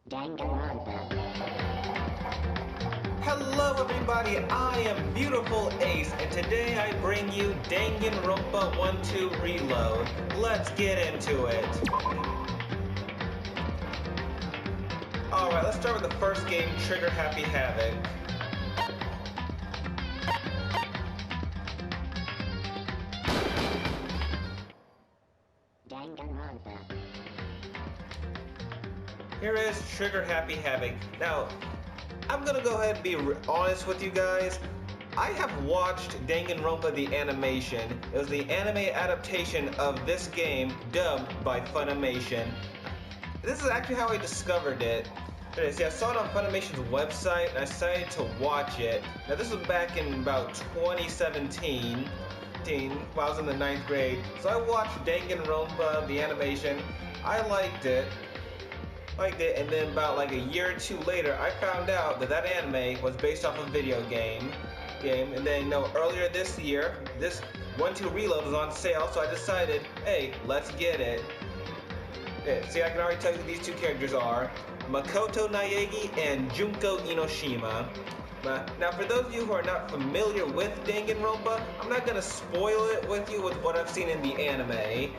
Danganronpa. Hello everybody, I am Beautiful Ace, and today I bring you Danganronpa 1-2 Reload. Let's get into it. Alright, let's start with the first game, Trigger Happy Havoc. Danganronpa. Here is Trigger Happy Havoc. Now, I'm gonna go ahead and be honest with you guys. I have watched Danganronpa the animation. It was the anime adaptation of this game dubbed by Funimation. This is actually how I discovered it. See, I saw it on Funimation's website and I decided to watch it. Now this was back in about 2017 while I was in the 9th grade. So I watched Danganronpa the animation. I liked it, and then about like a year or two later, I found out that that anime was based off a video game. And then, earlier this year, this 1-2 Reload was on sale, so I decided, hey, let's get it. Yeah, see, I can already tell you who these two characters are: Makoto Naegi and Junko Inoshima. Now, for those of you who are not familiar with Danganronpa, I'm not gonna spoil it with you with what I've seen in the anime.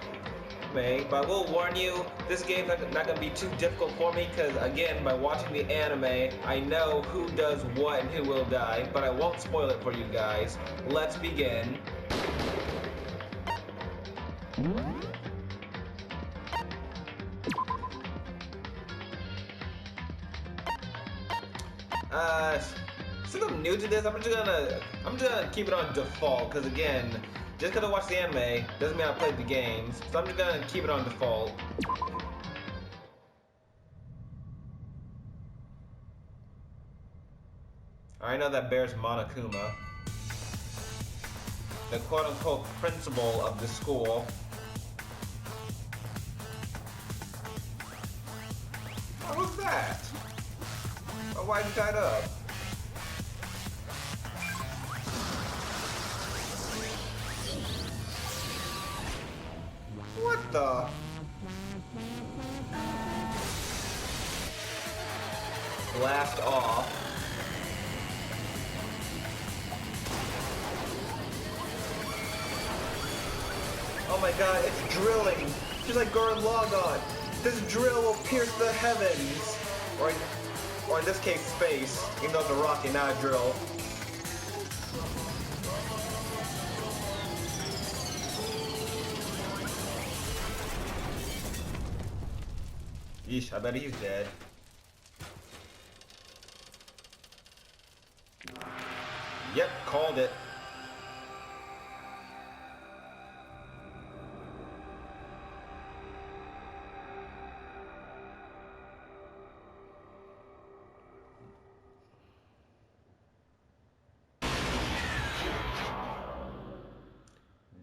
But I will warn you, this game's not going to be too difficult for me because, again, by watching the anime, I know who does what and who will die, but I won't spoil it for you guys. Let's begin. Since I'm new to this, I'm just gonna keep it on default because, again, just because I watched the anime doesn't mean I played the games, so I'm just gonna keep it on default. I know that bear's Monokuma, the quote-unquote principal of the school. What was that? Oh, why are you tied up? What the? Blast off. Oh my god, it's drilling! Just like Gurren Lagann! This drill will pierce the heavens! Or in this case, space, even though it's a rocket, not a drill. Yeesh, I bet he's dead. Yep, called it.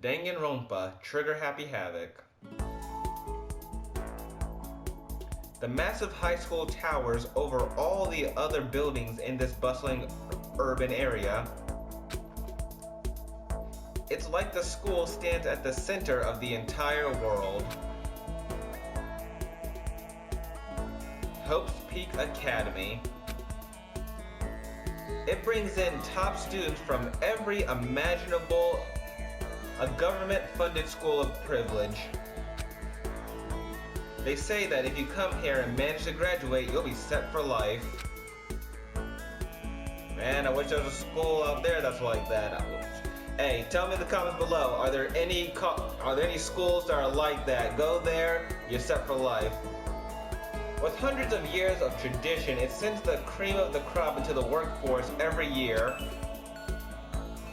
Danganronpa Trigger Happy Havoc. The massive high school towers over all the other buildings in this bustling urban area. It's like the school stands at the center of the entire world. Hope's Peak Academy. It brings in top students from every imaginable, a government-funded school of privilege. They say that if you come here and manage to graduate, you'll be set for life. Man, I wish there was a school out there that's like that. Hey, tell me in the comments below, are there any schools that are like that? Go there, you're set for life. With hundreds of years of tradition, it sends the cream of the crop into the workforce every year.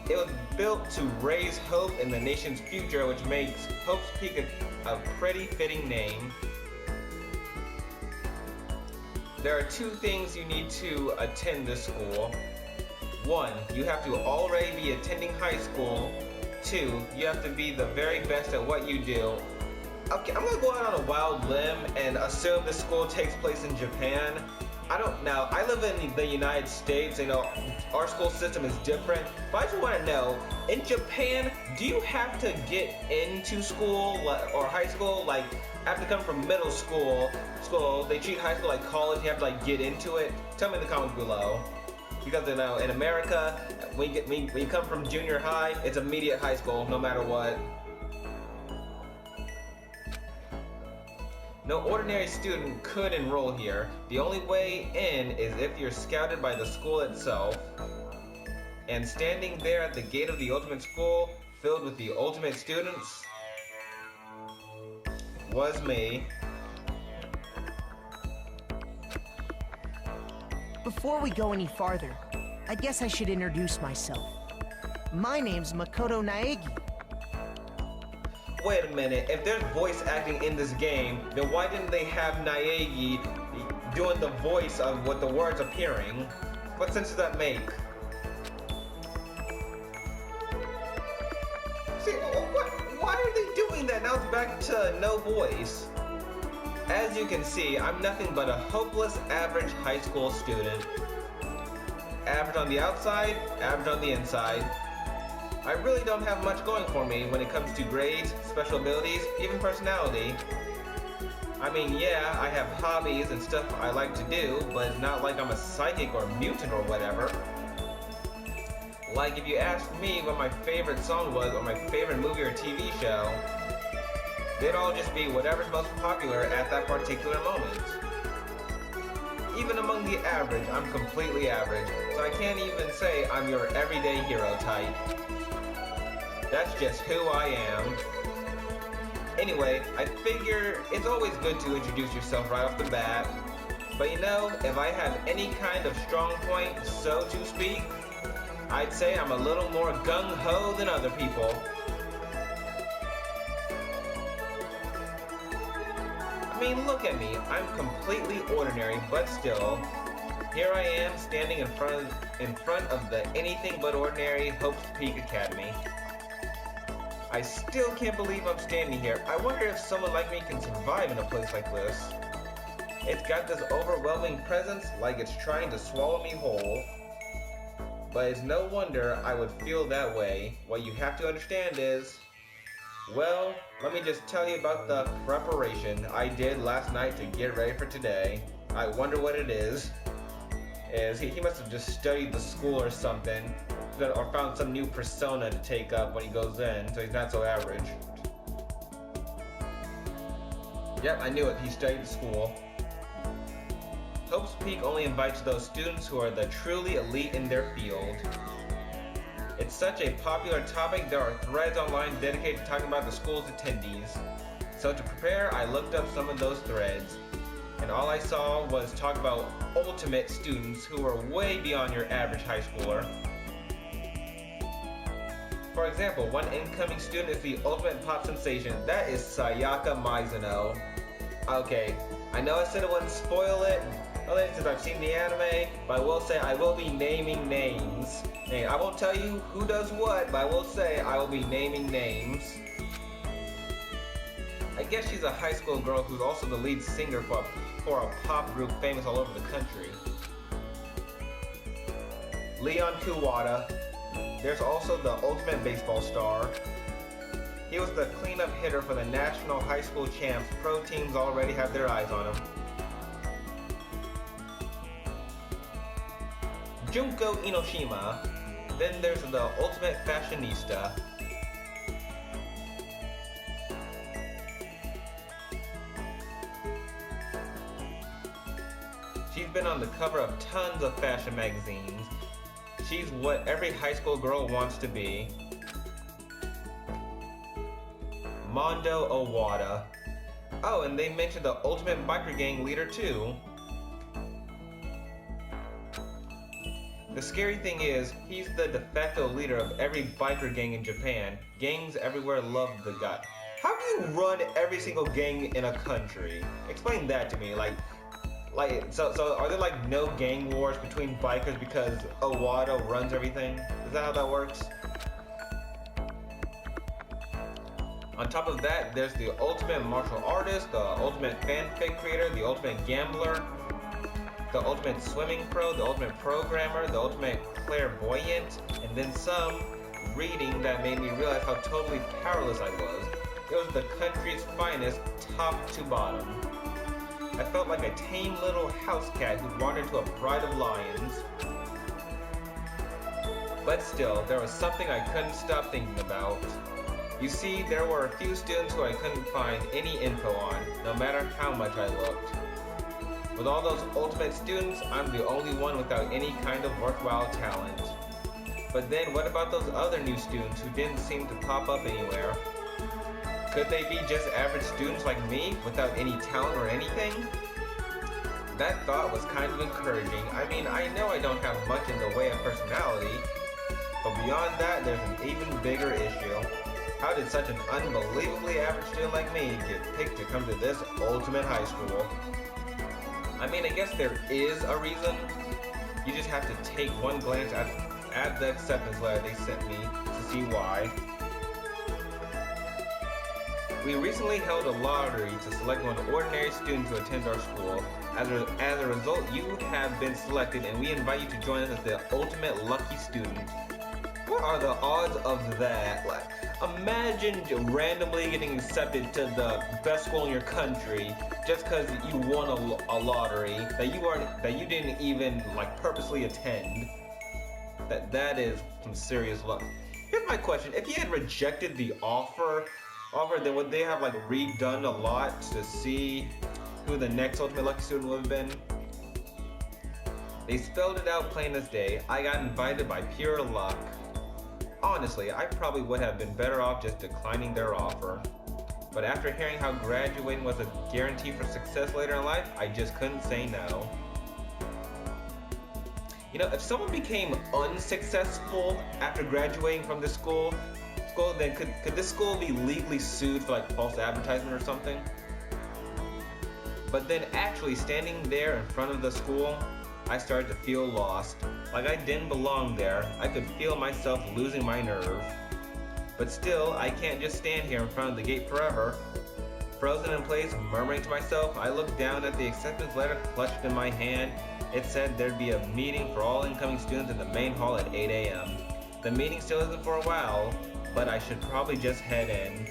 It was built to raise hope in the nation's future, which makes Hope's Peak a pretty fitting name. There are two things you need to attend this school. One, you have to already be attending high school. Two, you have to be the very best at what you do. Okay, I'm gonna go out on a wild limb and assume the school takes place in Japan. I don't know. I live in the United States, you know, our school system is different. But I just want to know, in Japan, do you have to get into school or high school? Like, after coming from middle school, they treat high school like college, you have to like get into it? Tell me in the comments below. Because you know, in America, when you come from junior high, it's immediate high school, no matter what. No ordinary student could enroll here. The only way in is if you're scouted by the school itself. And standing there at the gate of the ultimate school, filled with the ultimate students, was me. Before we go any farther, I guess I should introduce myself. My name's Makoto Naegi. Wait a minute, if there's voice acting in this game, then why didn't they have Naegi doing the voice of what the words appearing? What sense does that make? See, why are they doing that? Now it's back to no voice. As you can see, I'm nothing but a hopeless average high school student. Average on the outside, average on the inside. I really don't have much going for me when it comes to grades, special abilities, even personality. I mean, yeah, I have hobbies and stuff I like to do, but it's not like I'm a psychic or mutant or whatever. Like if you asked me what my favorite song was or my favorite movie or TV show, they'd all just be whatever's most popular at that particular moment. Even among the average, I'm completely average, so I can't even say I'm your everyday hero type. That's just who I am. Anyway, I figure it's always good to introduce yourself right off the bat. But you know, if I have any kind of strong point, so to speak, I'd say I'm a little more gung-ho than other people. I mean, look at me. I'm completely ordinary, but still, here I am standing in front of the anything but ordinary Hope's Peak Academy. I still can't believe I'm standing here. I wonder if someone like me can survive in a place like this. It's got this overwhelming presence, like it's trying to swallow me whole. But it's no wonder I would feel that way. What you have to understand is, well, let me just tell you about the preparation I did last night to get ready for today. I wonder what it is. He must have just studied the school or something, or found some new persona to take up when he goes in, so he's not so average. Yep, I knew it. He studied school. Hope's Peak only invites those students who are the truly elite in their field. It's such a popular topic, there are threads online dedicated to talking about the school's attendees. So to prepare, I looked up some of those threads, and all I saw was talk about ultimate students who are way beyond your average high schooler. For example, one incoming student is the ultimate pop sensation. That is Sayaka Mizuno. Okay, I know I said I wouldn't spoil it, only since I've seen the anime, but I will say I will be naming names. And I won't tell you who does what, but I will say I will be naming names. I guess she's a high school girl who's also the lead singer for a pop group famous all over the country. Leon Kuwata. There's also the ultimate baseball star. He was the cleanup hitter for the national high school champs. Pro teams already have their eyes on him. Junko Inoshima. Then there's the ultimate fashionista. She's been on the cover of tons of fashion magazines. She's what every high school girl wants to be. Mondo Owada. Oh, and they mentioned the ultimate biker gang leader too. The scary thing is, he's the de facto leader of every biker gang in Japan. Gangs everywhere love the guy. How do you run every single gang in a country? Explain that to me. So are there like no gang wars between bikers because Owada runs everything? Is that how that works? On top of that, there's the ultimate martial artist, the ultimate fanfic creator, the ultimate gambler. the ultimate swimming pro, the ultimate programmer, the ultimate clairvoyant, and then some reading that made me realize how totally powerless I was. It was the country's finest, top to bottom. I felt like a tame little house cat who wandered into a pride of lions. But still, there was something I couldn't stop thinking about. You see, there were a few students who I couldn't find any info on, no matter how much I looked. With all those ultimate students, I'm the only one without any kind of worthwhile talent. But then what about those other new students who didn't seem to pop up anywhere? Could they be just average students like me, without any talent or anything? That thought was kind of encouraging. I mean, I know I don't have much in the way of personality, but beyond that, there's an even bigger issue. How did such an unbelievably average student like me get picked to come to this ultimate high school? I mean, I guess there is a reason. You just have to take one glance at the acceptance letter they sent me to see why. We recently held a lottery to select one ordinary student to attend our school. As a result, you have been selected and we invite you to join us as the ultimate lucky student. What are the odds of that? Like, imagine randomly getting accepted to the best school in your country just because you won a lottery that you didn't even like purposely attend. That is some serious luck. Here's my question: if you had rejected the offer, then would they have like redone a lot to see who the next ultimate lucky student would have been? They spelled it out plain as day. I got invited by pure luck. Honestly, I probably would have been better off just declining their offer. But after hearing how graduating was a guarantee for success later in life, I just couldn't say no. You know, if someone became unsuccessful after graduating from this school, then could this school be legally sued for like false advertisement or something? But then actually standing there in front of the school, I started to feel lost. Like I didn't belong there. I could feel myself losing my nerve. But still, I can't just stand here in front of the gate forever. Frozen in place, murmuring to myself, I looked down at the acceptance letter clutched in my hand. It said there'd be a meeting for all incoming students in the main hall at 8 a.m. The meeting still isn't for a while, but I should probably just head in.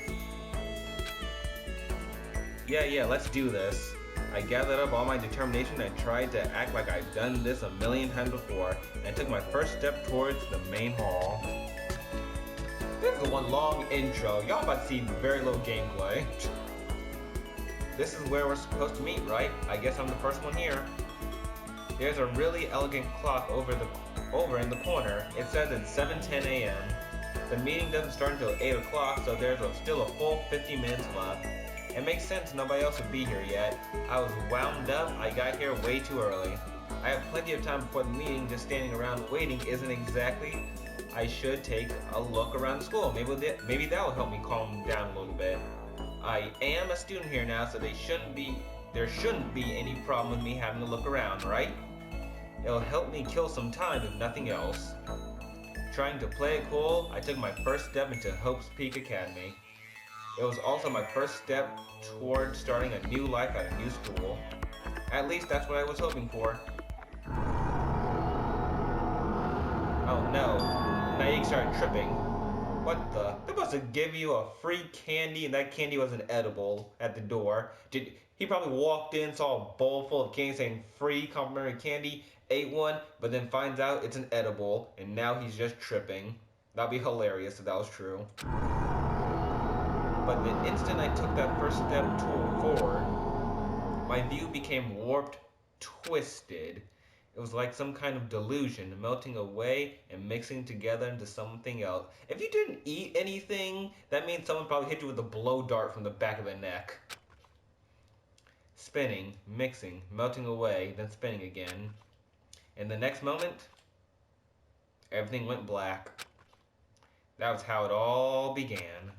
Yeah, let's do this. I gathered up all my determination and tried to act like I've done this a million times before, and took my first step towards the main hall. This is one long intro. Y'all about to see very little gameplay. This is where we're supposed to meet, right? I guess I'm the first one here. There's a really elegant clock over in the corner. It says it's 7:10 a.m. The meeting doesn't start until 8 o'clock, so there's still a full 50 minutes left. It makes sense nobody else would be here yet. I was wound up, I got here way too early. I have plenty of time before the meeting, just standing around waiting isn't exactly. I should take a look around the school. Maybe that'll help me calm down a little bit. I am a student here now, so there shouldn't be any problem with me having to look around, right? It'll help me kill some time if nothing else. Trying to play it cool, I took my first step into Hope's Peak Academy. It was also my first step toward starting a new life at a new school. At least that's what I was hoping for. Oh no, Naik started tripping. What the? They must have given you a free candy and that candy wasn't edible at the door. He probably walked in, saw a bowl full of candy saying free complimentary candy, ate one, but then finds out it's an edible, and now he's just tripping. That'd be hilarious if that was true. But the instant I took that first step forward, my view became warped, twisted. It was like some kind of delusion, melting away and mixing together into something else. If you didn't eat anything, that means someone probably hit you with a blow dart from the back of the neck. Spinning, mixing, melting away, then spinning again. In the next moment, everything went black. That was how it all began,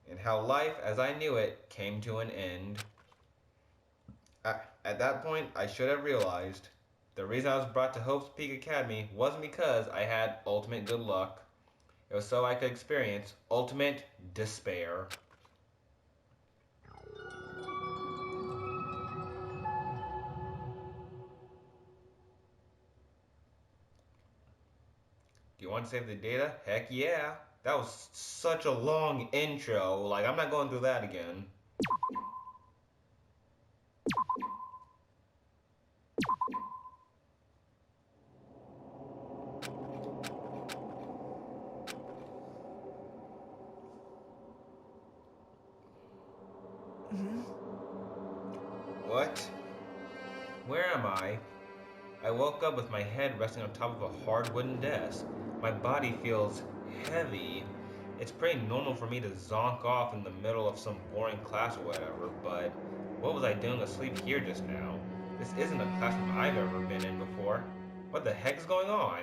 and how life, as I knew it, came to an end. At that point, I should have realized the reason I was brought to Hope's Peak Academy wasn't because I had ultimate good luck. It was so I could experience ultimate despair. You want to save the data? Heck yeah. That was such a long intro. Like, I'm not going through that again. What? Where am I? I woke up with my head resting on top of a hard wooden desk. My body feels heavy. It's pretty normal for me to zonk off in the middle of some boring class or whatever, but what was I doing asleep here just now? This isn't a classroom I've ever been in before. What the heck is going on?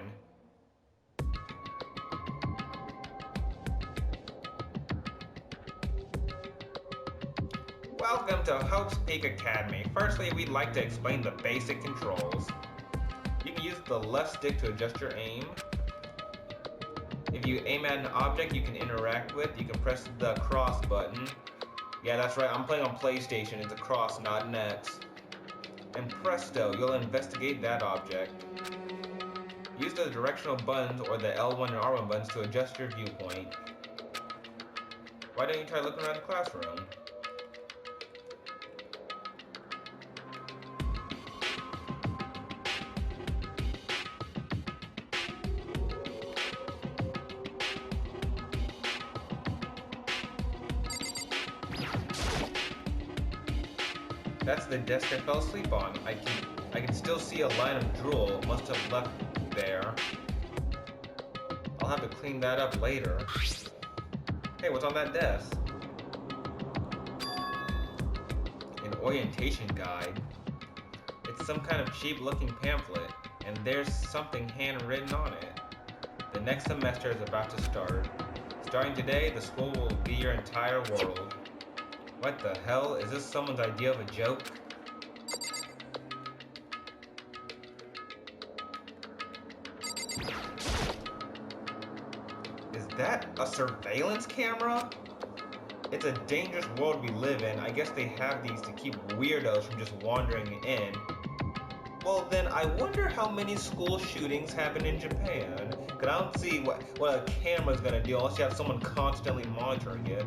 Welcome to Hope's Peak Academy. Firstly, we'd like to explain the basic controls. You can use the left stick to adjust your aim. If you aim at an object you can interact with, you can press the cross button. Yeah, that's right, I'm playing on PlayStation. It's a cross, not an X. And presto, you'll investigate that object. Use the directional buttons or the L1 and R1 buttons to adjust your viewpoint. Why don't you try looking around the classroom? That's the desk I fell asleep on. I can still see a line of drool must have left there. I'll have to clean that up later. Hey, what's on that desk? An orientation guide. It's some kind of cheap looking pamphlet, and there's something handwritten on it. The next semester is about to start. Starting today, the school will be your entire world. What the hell? Is this someone's idea of a joke? Is that a surveillance camera? It's a dangerous world we live in. I guess they have these to keep weirdos from just wandering in. Well then, I wonder how many school shootings happen in Japan. Cause I don't see what a camera's gonna do unless you have someone constantly monitoring it.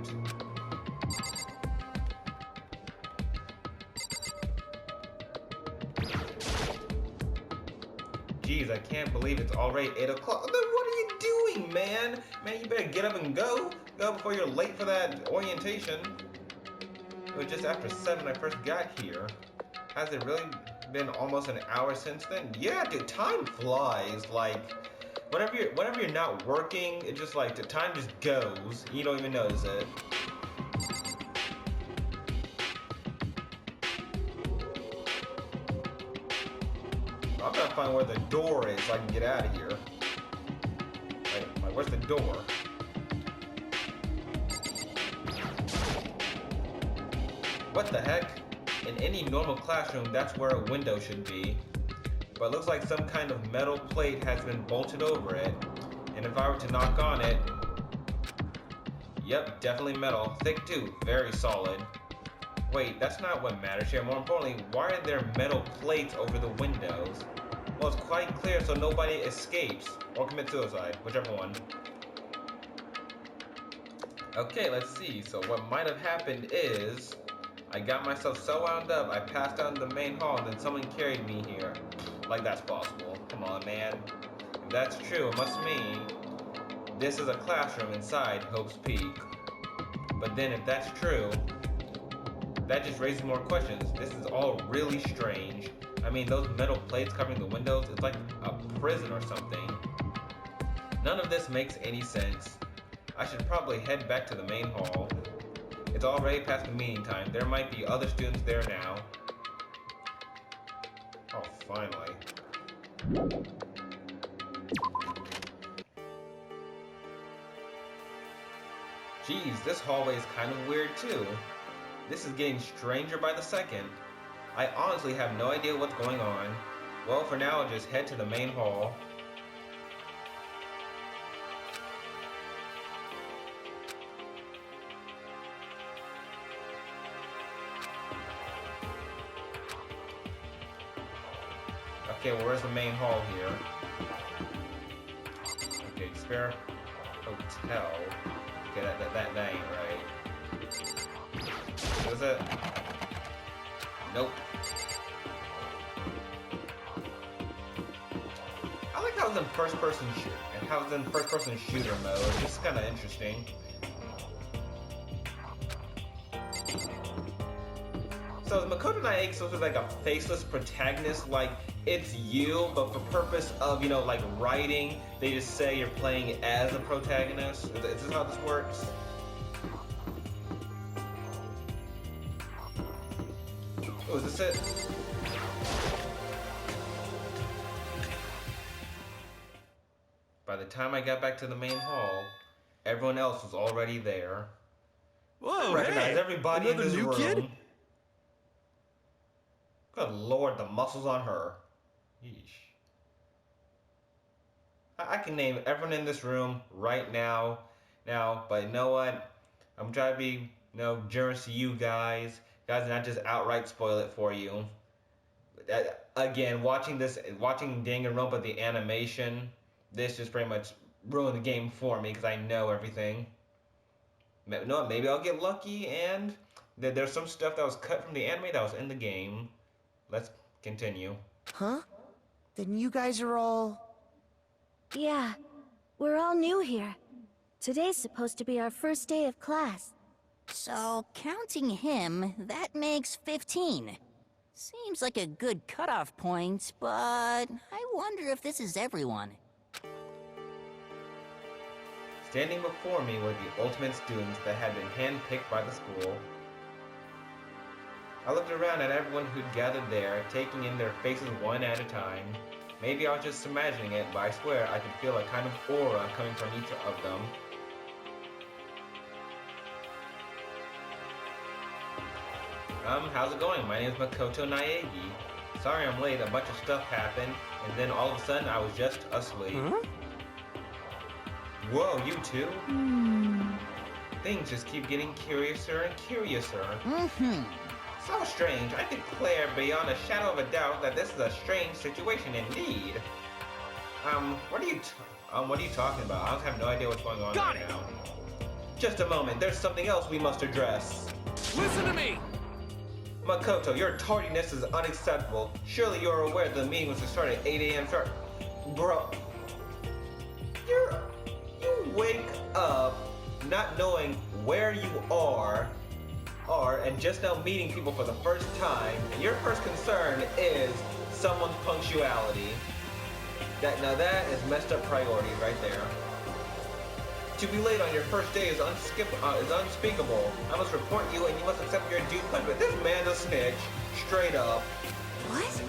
Jeez, I can't believe it's already 8 o'clock. Then what are you doing, man? Man, you better get up and go. Go before you're late for that orientation. It was just after 7 I first got here. Has it really been almost an hour since then? Yeah, dude, time flies. Like, whenever you're not working, it just like, the time just goes. You don't even notice it. I'm trying to find where the door is so I can get out of here. Wait, where's the door? What the heck? In any normal classroom, that's where a window should be. But it looks like some kind of metal plate has been bolted over it. And if I were to knock on it... Yep, definitely metal. Thick too, very solid. Wait, that's not what matters here. More importantly, why are there metal plates over the windows? Well, it's quite clear so nobody escapes or commits suicide, whichever one. Okay, let's see. So what might have happened is I got myself so wound up, I passed out in the main hall and then someone carried me here. Like that's possible. Come on, man. If that's true, it must mean this is a classroom inside Hope's Peak. But then if that's true, that just raises more questions. This is all really strange. I mean, those metal plates covering the windows, it's like a prison or something. None of this makes any sense. I should probably head back to the main hall. It's already past the meeting time. There might be other students there now. Oh, finally. Geez, this hallway is kind of weird too. This is getting stranger by the second. I honestly have no idea what's going on. Well, for now, I'll just head to the main hall. Okay, well, where's the main hall here? Okay, spare hotel. Okay, that ain't right. Was it? Nope. I like how it's in first-person shooter mode. It's kind of interesting. So is Makoto Naegi supposed to be like a faceless protagonist? Like, it's you, but for purpose of, you know, like writing, they just say you're playing as a protagonist? Is this how this works? Oh, is this it? By the time I got back to the main hall, everyone else was already there. Whoa, I recognize hey, everybody in another this new room. kid? Good lord, the muscles on her. Yeesh. I can name everyone in this room right now, but you know what? I'm trying to be, you know, generous to you guys, and not just outright spoil it for you. Again, watching Danganronpa the animation, this just pretty much ruined the game for me because I know everything. No, maybe I'll get lucky and there's some stuff that was cut from the anime that was in the game. Let's continue. Huh? Then you guys are all... Yeah, we're all new here. Today's supposed to be our first day of class. So, counting him, that makes 15. Seems like a good cutoff point, but I wonder if this is everyone. Standing before me were the ultimate students that had been handpicked by the school. I looked around at everyone who'd gathered there, taking in their faces one at a time. Maybe I was just imagining it, but I swear I could feel a kind of aura coming from each of them. How's it going? My name is Makoto Naegi. Sorry I'm late, a bunch of stuff happened, and then all of a sudden I was just asleep. Huh? Whoa, you two? Things just keep getting curiouser and curiouser. So strange. I declare beyond a shadow of a doubt that this is a strange situation indeed. What are you talking about? I have no idea what's going on right now. Just a moment. There's something else we must address. Listen to me! Makoto, your tardiness is unacceptable. Surely you're aware the meeting was to start at 8 a.m. sharp. Bro, you wake up not knowing where you are, and just now meeting people for the first time, and your first concern is someone's punctuality. That is messed up priorities right there. To be late on your first day is unspeakable. I must report you, and you must accept your due punishment. This man's a snitch, straight up. What?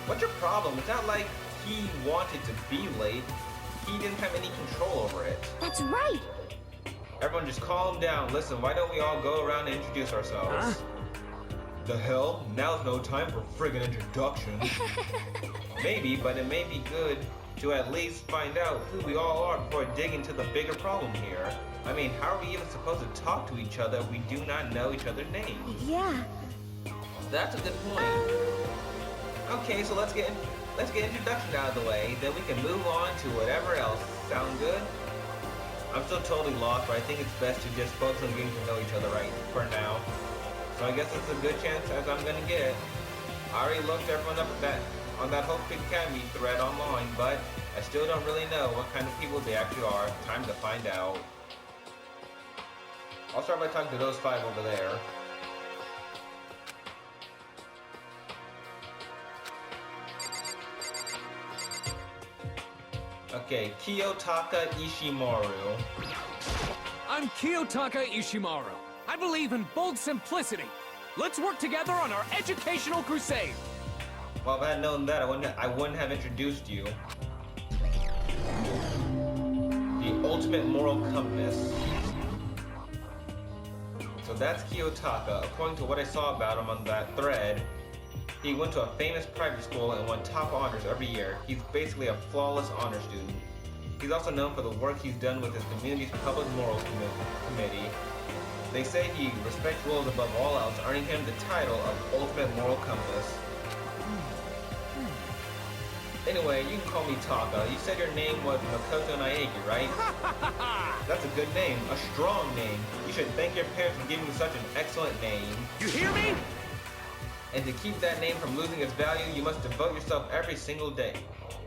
What's your problem? It's not like he wanted to be late. He didn't have any control over it. That's right! Everyone just calm down. Listen, why don't we all go around and introduce ourselves? The hell? Now's no time for friggin' introductions. Maybe, but it may be good to at least find out who we all are before digging into the bigger problem here. I mean, how are we even supposed to talk to each other if we do not know each other's names? Yeah. That's a good point. Okay, so let's get introduction out of the way, then we can move on to whatever else. Sound good? I'm still totally lost, but I think it's best to just focus on getting to know each other right for now. So I guess it's a good chance as I'm gonna get. I already looked everyone up on that Hope Big Academy thread online, but I still don't really know what kind of people they actually are. Time to find out. I'll start by talking to those 5 over there. Okay, Kiyotaka Ishimaru. I'm Kiyotaka Ishimaru. I believe in bold simplicity. Let's work together on our educational crusade. Well, if I had known that, I wouldn't have introduced you. The ultimate moral compass. So that's Kiyotaka. According to what I saw about him on that thread, he went to a famous private school and won top honors every year. He's basically a flawless honor student. He's also known for the work he's done with his community's public morals committee. They say he respects rules above all else, earning him the title of Ultimate Moral Compass. Anyway, you can call me Taka. You said your name was Makoto Naegi, right? That's a good name, a strong name. You should thank your parents for giving you such an excellent name. You hear me? And to keep that name from losing its value, you must devote yourself every single day.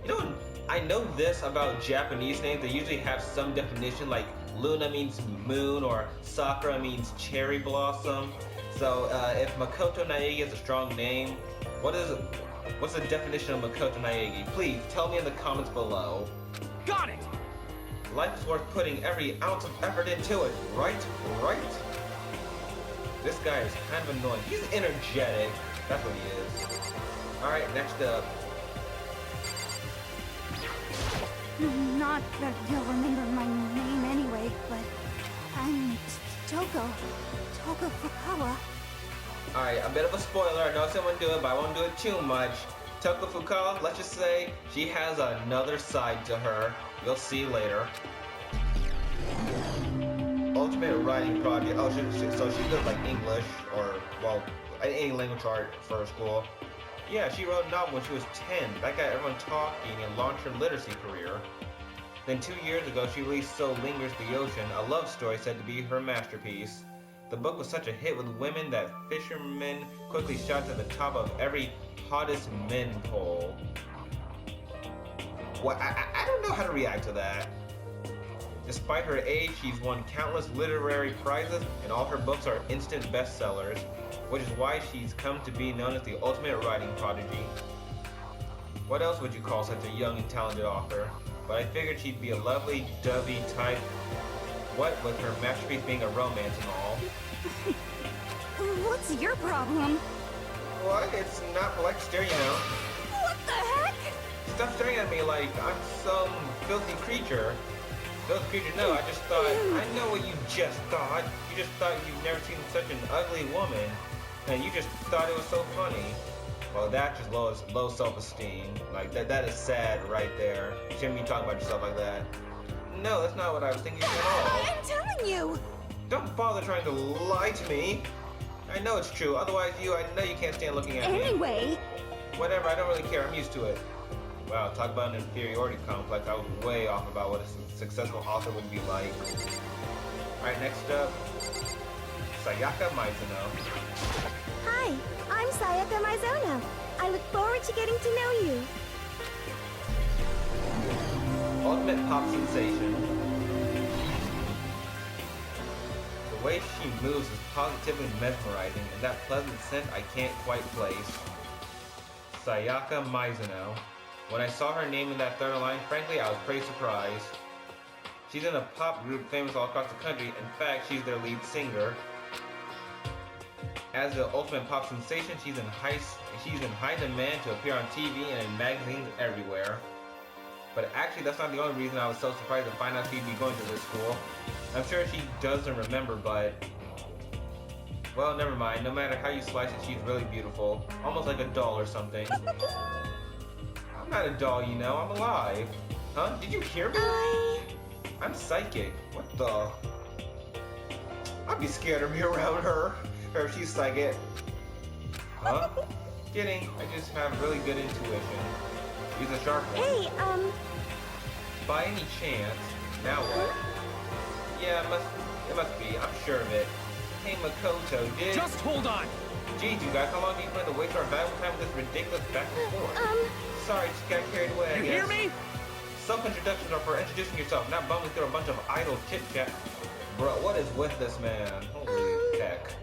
You know, I know this about Japanese names. They usually have some definition, like Luna means moon or Sakura means cherry blossom. So if Makoto Naegi is a strong name, what's the definition of Makoto Naegi? Please tell me in the comments below. Got it! Life is worth putting every ounce of effort into it, right? Right? This guy is kind of annoying. He's energetic. That's what he is. Alright, next up. Not that you'll remember my name anyway, but I'm Toko Fukawa. Alright, a bit of a spoiler. I know someone do it, but I won't do it too much. Toko Fukawa, let's just say she has another side to her. You'll see later. Ultimate writing project. Oh, so she does like English or, well, any language art for school. Yeah, she wrote a novel when she was 10. That got everyone talking and launched her literacy career. Then 2 years ago, she released So Lingers the Ocean, a love story said to be her masterpiece. The book was such a hit with women that fishermen quickly shot to the top of every hottest men poll. What? I don't know how to react to that. Despite her age, she's won countless literary prizes, and all her books are instant bestsellers, which is why she's come to be known as the ultimate writing prodigy. What else would you call such a young and talented author? But I figured she'd be a lovely, dovey type, what with her masterpiece being a romance and all. What's your problem? What? It's not polite to stare, you know. What the heck? Stop staring at me like I'm some filthy creature. Those creatures, no, I just thought, I know what you just thought. You just thought you've never seen such an ugly woman. And you just thought it was so funny. Well, that's just low self-esteem. Like, that is sad right there. You shouldn't be talking about yourself like that. No, that's not what I was thinking at all. I'm telling you! Don't bother trying to lie to me. I know it's true, otherwise I know you can't stand looking at me. Anyway! Whatever, I don't really care, I'm used to it. Wow, talk about an inferiority complex. I was way off about what a successful author would be like. Alright, next up, Sayaka Mizuno. Hi, I'm Sayaka Mizuno. I look forward to getting to know you. Ultimate pop sensation. The way she moves is positively mesmerizing, and that pleasant scent I can't quite place. Sayaka Mizuno. When I saw her name in that third line, frankly, I was pretty surprised. She's in a pop group famous all across the country. In fact, she's their lead singer. As the ultimate pop sensation, she's in high demand to appear on TV and in magazines everywhere. But actually, that's not the only reason I was so surprised to find out she'd be going to this school. I'm sure she doesn't remember, but... well, never mind. No matter how you slice it, she's really beautiful. Almost like a doll or something. I'm not a doll, you know. I'm alive. Huh? Did you hear me? I'm psychic. What the? I'd be scared of me around her. Or if she's psychic. Huh? Kidding. I just have really good intuition. Use a sharp one. Hey, By any chance, now what? Yeah, it must be. I'm sure of it. Hey, Makoto, Just hold on! Geez, you guys, how long do you plan to waste our battle time with this ridiculous back and forth? Sorry, just got carried away, I You guess. hear me? Self-introductions are for introducing yourself, not bumbling through a bunch of idle chit-chat. Bro, what is with this man? Holy heck.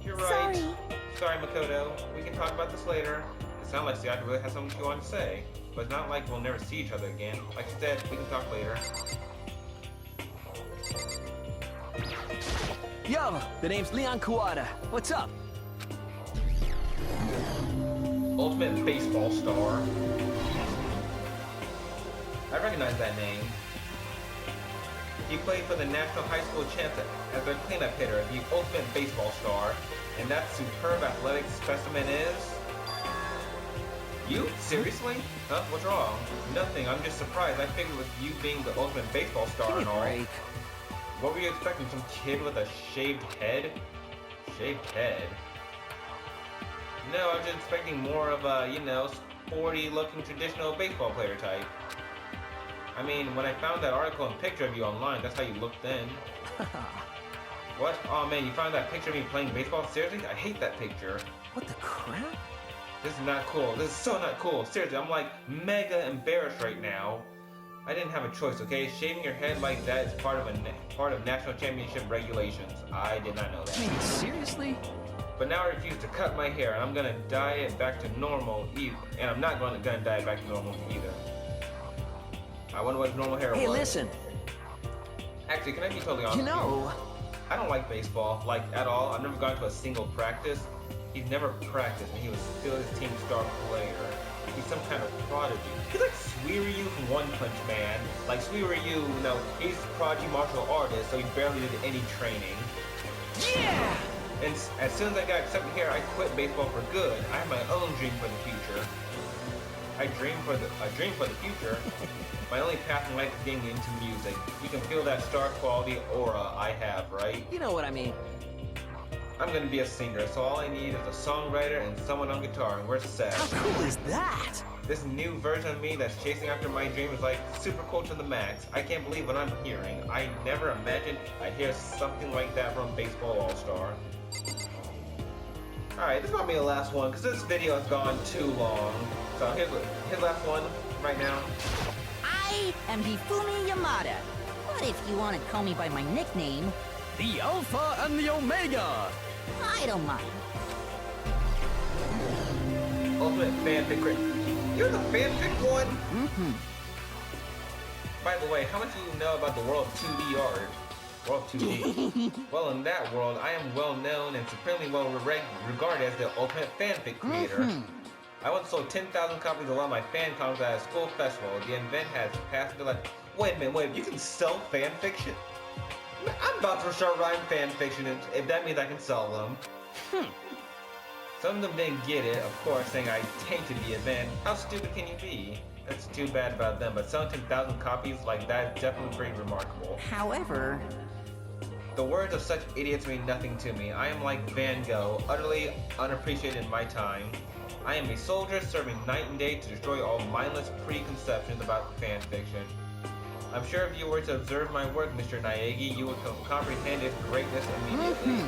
You're right. Sorry, Makoto. We can talk about this later. It sounds like Sayaka really has something she wanted to say. But it's not like we'll never see each other again. Like you said, we can talk later. Yo, the name's Leon Kawada. What's up? Ultimate baseball star. I recognize that name. He played for the National High School Champs as their cleanup hitter, the ultimate baseball star. And that superb athletic specimen is... you? Seriously? Huh? What's wrong? Nothing, I'm just surprised. I figured with you being the ultimate baseball star and all. Break. What were you expecting? Some kid with a shaved head? Shaved head? No, I was just expecting more of a, you know, sporty looking traditional baseball player type. I mean, when I found that article and picture of you online, that's how you looked then. What? Oh man, you found that picture of me playing baseball? Seriously? I hate that picture. What the crap? This is not cool. This is so not cool. Seriously, I'm like mega embarrassed right now. I didn't have a choice, okay? Shaving your head like that is part of national championship regulations. I did not know that. I mean, seriously? But now I refuse to cut my hair, and I'm gonna dye it back to normal. And I'm not gonna dye it back to normal either. I wonder what normal hair was. Hey, listen. Actually, can I be totally honest? You know, I don't like baseball, like at all. I've never gone to a single practice. He's never practiced, and he was still his team star player. He's some kind of prodigy. He's like Suiryu from One Punch Man. Like Suiryu, you know, he's a prodigy martial artist, so he barely did any training. yeah! And as soon as I got accepted here, I quit baseball for good. I have my own dream for the future. I dream for the future. My only path in life is getting into music. You can feel that star quality aura I have, right? You know what I mean. I'm gonna be a singer, so all I need is a songwriter and someone on guitar, and we're set. How cool is that? This new version of me that's chasing after my dream is like super cool to the max. I can't believe what I'm hearing. I never imagined I'd hear something like that from Baseball All-Star. Alright, this might be the last one, because this video has gone too long. So here's the last one right now. I am Hifumi Yamada. But if you want to call me by my nickname, The Alpha and the Omega! I don't mind. Ultimate fanfic crit. You're the fanfic one? Mm-hmm. By the way, how much do you know about the world of 2D art? World 2D. Well, in that world, I am well known and supremely well regarded as the ultimate fanfic creator. I once sold 10,000 copies of one of my fan comics at a school festival. The event has passed the like. Wait a minute, you can sell fan fiction? I'm about to start writing fan fiction if that means I can sell them. Some of them didn't get it, of course, saying I tainted the event. How stupid can you be? That's too bad about them, but selling 10,000 copies like that is definitely pretty remarkable. However, The words of such idiots mean nothing to me. I am like Van Gogh, utterly unappreciated in my time. I am a soldier serving night and day to destroy all mindless preconceptions about fan fiction. I'm sure if you were to observe my work, Mr. Naegi, you would comprehend its greatness immediately.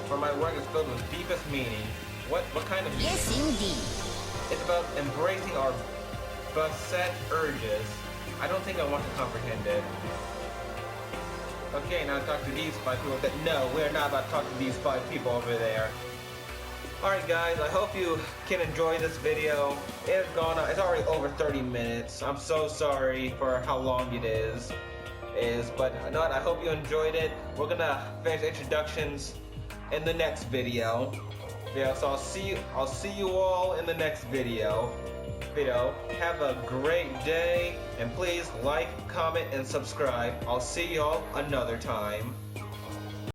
For my work is filled with deepest meaning. What kind of meaning? yes indeed. It's about embracing our beset urges. I don't think I want to comprehend it. Okay, now talk to these 5 people that no, we're not about to talk to these 5 people over there. Alright guys, I hope you can enjoy this video. It's already over 30 minutes. I'm so sorry for how long it is. But you know what, I hope you enjoyed it. We're gonna finish introductions in the next video. Yeah, so I'll see you all in the next video. Have a great day, and please like, comment, and subscribe. I'll see y'all another time.